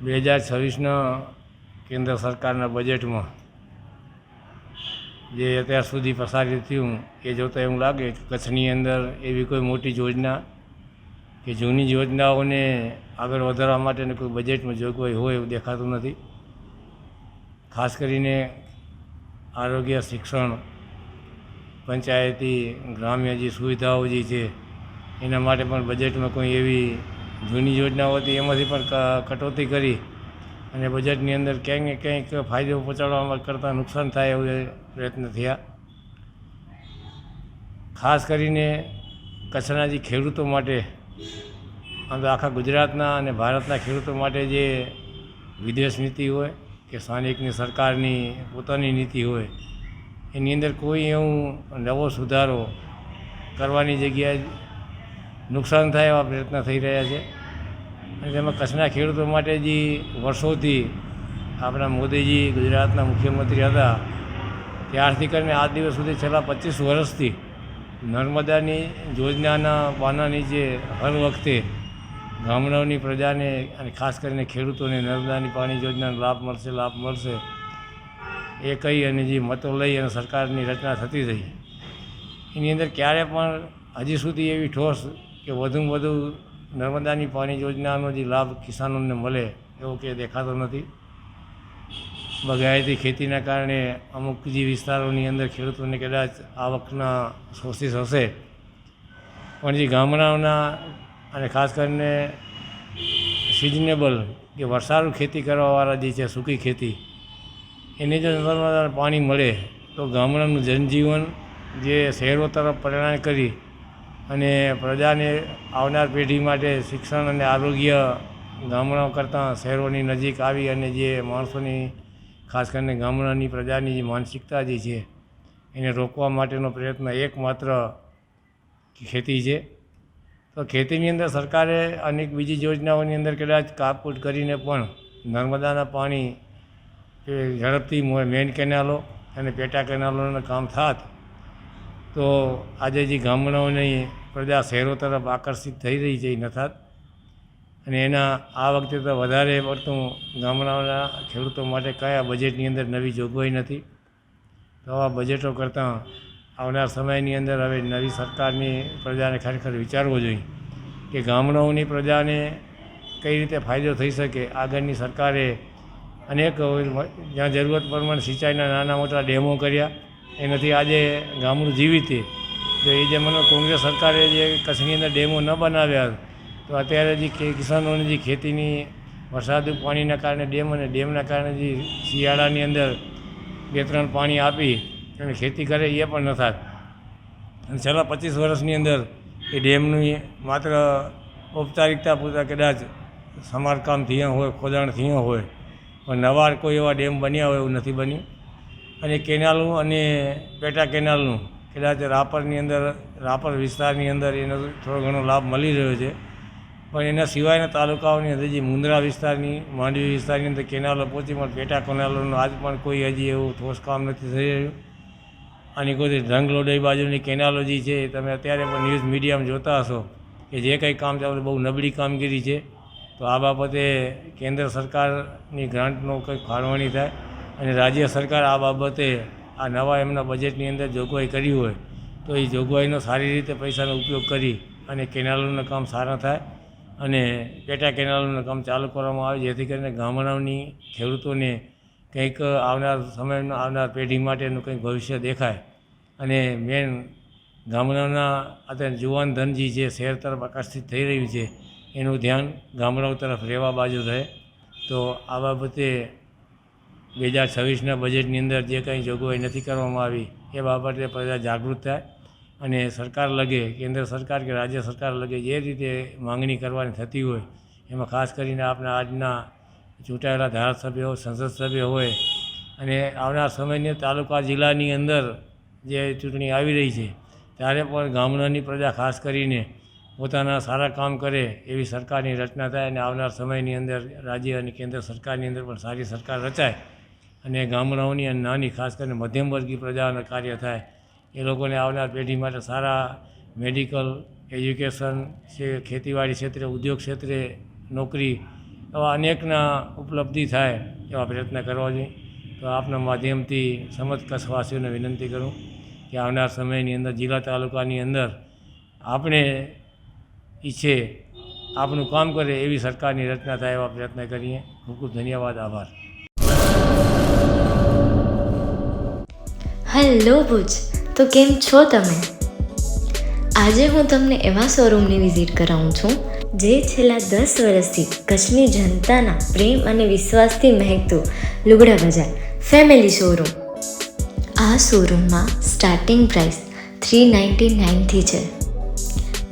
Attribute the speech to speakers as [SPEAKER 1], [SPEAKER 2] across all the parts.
[SPEAKER 1] 2026ના કેન્દ્ર સરકારના બજેટમાં જે અત્યાર સુધી પસાર થયું એ જોતાં એવું લાગે કે કચ્છની અંદર એવી કોઈ મોટી યોજના કે જૂની યોજનાઓને આગળ વધારવા માટેની કોઈ બજેટમાં જોગવાઈ હોય એવું દેખાતું નથી. ખાસ કરીને આરોગ્ય, શિક્ષણ, પંચાયતી, ગ્રામ્ય જે સુવિધાઓ જે છે એના માટે પણ બજેટમાં કોઈ એવી જૂની યોજનાઓ હતી એમાંથી પણ કટોતી કરી અને બજેટની અંદર ક્યાંક ને ક્યાંક ફાયદો પહોંચાડવા કરતાં નુકસાન થાય એવું પ્રયત્ન થયા. ખાસ કરીને કચ્છના જે ખેડૂતો માટે આમ તો આખા ગુજરાતના અને ભારતના ખેડૂતો માટે જે વિદેશ નીતિ હોય કે સ્થાનિકની સરકારની પોતાની નીતિ હોય એની અંદર કોઈ એવું નવો સુધારો કરવાની જગ્યાએ નુકસાન થાય એવા પ્રયત્ન થઈ રહ્યા છે. અને તેમાં કચ્છના ખેડૂતો માટે જે વર્ષોથી આપણા મોદીજી ગુજરાતના મુખ્યમંત્રી હતા ત્યારથી કરીને આજ દિવસ સુધી છેલ્લા 25 વર્ષથી નર્મદાની યોજનાના બહાનાની જે હર વખતે ગામડાઓની પ્રજાને અને ખાસ કરીને ખેડૂતોને નર્મદાની પાણી યોજનાનો લાભ મળશે એ કહી અને જે મતો લઈ અને સરકારની રચના થતી થઈ એની અંદર ક્યારે પણ હજી સુધી એવી ઠોસ કે વધુમાં વધુ નર્મદાની પાણી યોજનાનો જે લાભ કિસાનોને મળે એવો કે દેખાતો નથી. બગાયતી ખેતીના કારણે અમુક જે વિસ્તારોની અંદર ખેડૂતોને કદાચ આવકના સોર્સિસ હશે પણ જે ગામડાઓના અને ખાસ કરીને સિઝનેબલ કે વરસાદુ ખેતી કરવાવાળા જે છે સૂકી ખેતી એને જો નર્મદાનું પાણી મળે તો ગામડાનું જનજીવન જે શહેરો તરફ પરિણામ કરી અને પ્રજાને આવનાર પેઢી માટે શિક્ષણ અને આરોગ્ય ગામડાઓ કરતાં શહેરોની નજીક આવી અને જે માણસોની ખાસ કરીને ગામડાની પ્રજાની જે માનસિકતા જે છે એને રોકવા માટેનો પ્રયત્ન એકમાત્ર ખેતી છે. તો ખેતીની અંદર સરકારે અનેક બીજી યોજનાઓની અંદર કદાચ કાપકૂટ કરીને પણ નર્મદાના પાણી કે ઝડપથી મેઇન કેનાલો અને પેટા કેનાલોનું કામ થાત તો આજે જે ગામડાઓની પ્રજા શહેરો તરફ આકર્ષિત થઈ રહી છે એ ન થાત. અને એના આ વખતે તો વધારે પડતું ગામડાઓના ખેડૂતો માટે કયા બજેટની અંદર નવી જોગવાઈ નથી. તો આવા બજેટો કરતાં આવનાર સમયની અંદર હવે નવી સરકારની પ્રજાને ખરેખર વિચારવો જોઈએ કે ગામડાઓની પ્રજાને કઈ રીતે ફાયદો થઈ શકે. આગળની સરકારે અનેક જ્યાં જરૂરત પ્રમાણે સિંચાઈના નાના મોટા ડેમો કર્યા એનાથી આજે ગામડું જીવિત છે. તો એ જે મને કોંગ્રેસ સરકારે જે કચ્છની અંદર ડેમો ન બનાવ્યા તો અત્યારે જે કિસાનોની જે ખેતીની વરસાદી પાણીના કારણે ડેમ અને ડેમના કારણે જે શિયાળાની અંદર 2-3 પાણી આપી અને ખેતી કરે એ પણ ન થાત. અને છેલ્લા 25 વર્ષની અંદર એ ડેમનું માત્ર ઔપચારિકતા પૂરતા કદાચ સમારકામ થયા હોય, ખોદાણ થયા હોય પણ નવા કોઈ એવા ડેમ બન્યા હોય એવું નથી બન્યું. અને કેનાલનું અને પેટા કેનાલનું કદાચ રાપર વિસ્તારની અંદર એનો થોડો ઘણો લાભ મળી રહ્યો છે પણ એના સિવાયના તાલુકાઓની અંદર જે મુંદ્રા વિસ્તારની, માંડવી વિસ્તારની અંદર કેનાલો પહોંચી પણ પેટા કેનાલોનું આજ પણ કોઈ હજી એવું ઠોસ કામ નથી થઈ રહ્યું. અને કોઈ ઢંગલોડઈ બાજુની કેનાલો જે છે તમે અત્યારે પણ ન્યૂઝ મીડિયામાં જોતા હશો કે જે કંઈ કામ ચાલે બહુ નબળી કામગીરી છે. તો આ બાબતે કેન્દ્ર સરકારની ગ્રાન્ટનો કંઈક ફાળવણી થાય અને રાજ્ય સરકાર આ બાબતે આ નવા એમના બજેટની અંદર જોગવાઈ કરી હોય તો એ જોગવાઈનો સારી રીતે પૈસાનો ઉપયોગ કરી અને કેનાલોનું કામ સારા થાય અને પેટા કેનાલોનું કામ ચાલુ કરવામાં આવે જેથી કરીને ગામડાઓની ખેડૂતોને કંઈક આવનાર સમયમાં આવનાર પેઢી માટેનું કંઈક ભવિષ્ય દેખાય. અને મેન ગામડાઓના અત્યારે જુવાન ધન જે છે શહેર તરફ આકર્ષિત થઈ રહ્યું છે એનું ધ્યાન ગામડાઓ તરફ રહેવા બાજુ રહે. તો આ બાબતે 2026ના બજેટની અંદર જે કંઈ જોગવાઈ નથી કરવામાં આવી એ બાબતે પ્રજા જાગૃત થાય અને સરકાર લગે, કેન્દ્ર સરકાર કે રાજ્ય સરકાર લગે જે રીતે માંગણી કરવાની થતી હોય એમાં ખાસ કરીને આપણા આજના ચૂંટાયેલા ધારાસભ્યો, સંસદ સભ્ય હોય અને આવનાર સમયની તાલુકા જિલ્લાની અંદર જે ચૂંટણી આવી રહી છે ત્યારે પણ ગામડાની પ્રજા ખાસ કરીને પોતાના સારા કામ કરે એવી સરકારની રચના થાય અને આવનાર સમયની અંદર રાજ્ય અને કેન્દ્ર સરકારની અંદર પણ સારી સરકાર રચાય અને ગામડાઓની અને નાની ખાસ કરીને મધ્યમ વર્ગીય પ્રજાઓને કાર્ય થાય. એ લોકોને આવનાર પેઢી માટે સારા મેડિકલ, એજ્યુકેશન છે, ખેતીવાડી ક્ષેત્રે, ઉદ્યોગ ક્ષેત્રે નોકરી એવા અનેકના ઉપલબ્ધિ થાય એવા પ્રયત્ન કરવા જોઈએ. તો આપના માધ્યમથી સમસ્ત કચ્છવાસીઓને વિનંતી કરું કે આવનાર સમયની અંદર જિલ્લા તાલુકાની અંદર આપણે ઈચ્છે આપણું કામ કરે એવી સરકારની રચના થાય એવા પ્રયત્ન કરીએ. ખૂબ ખૂબ ધન્યવાદ, આભાર.
[SPEAKER 2] હેલો ભુજ, તો કેમ છો તમે? આજે હું તમને એવા શોરૂમની વિઝિટ કરાવું છું જે છેલ્લા 10 વર્ષથી કચ્છની જનતાના પ્રેમ અને વિશ્વાસથી મહેકતું લુગડા બજાર ફેમિલી શોરૂમ. આ શોરૂમમાં સ્ટાર્ટિંગ પ્રાઇસ 399થી છે,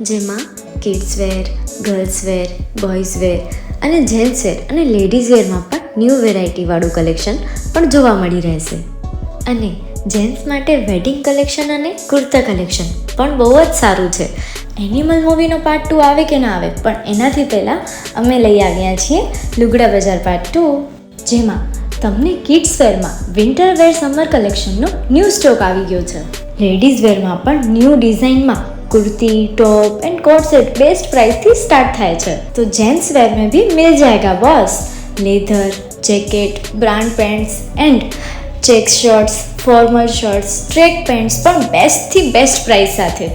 [SPEAKER 2] જેમાં kids wear, girls wear, boys wear અને જેન્ટ્સ વેર અને લેડીઝ વેરમાં પણ ન્યૂ વેરાયટીવાળું કલેક્શન પણ જોવા મળી રહેશે. અને જેન્ટ્સ માટે વેડિંગ કલેક્શન અને કુર્તા કલેક્શન પણ બહુ જ સારું છે. એનિમલ મૂવીનો પાર્ટ 2 આવે કે ના આવે, પણ એનાથી પહેલાં અમે લઈ આવ્યા છીએ લુગડા બજાર પાર્ટ 2, જેમાં તમને કિડ્સ વેરમાં વિન્ટર વેર સમર કલેક્શનનો ન્યૂ સ્ટોક આવી ગયો છે. લેડીઝ વેરમાં પણ ન્યૂ ડિઝાઇનમાં kurti, top and coat set best price थी स्टार्ट થાય છે. तो जेंट्स वेयर में भी मिल जाएगा boss. Leather, jacket, brand pants and check shirts, formal shirts, track pants પણ બેસ્ટથી બેસ્ટ પ્રાઇસ સાથે.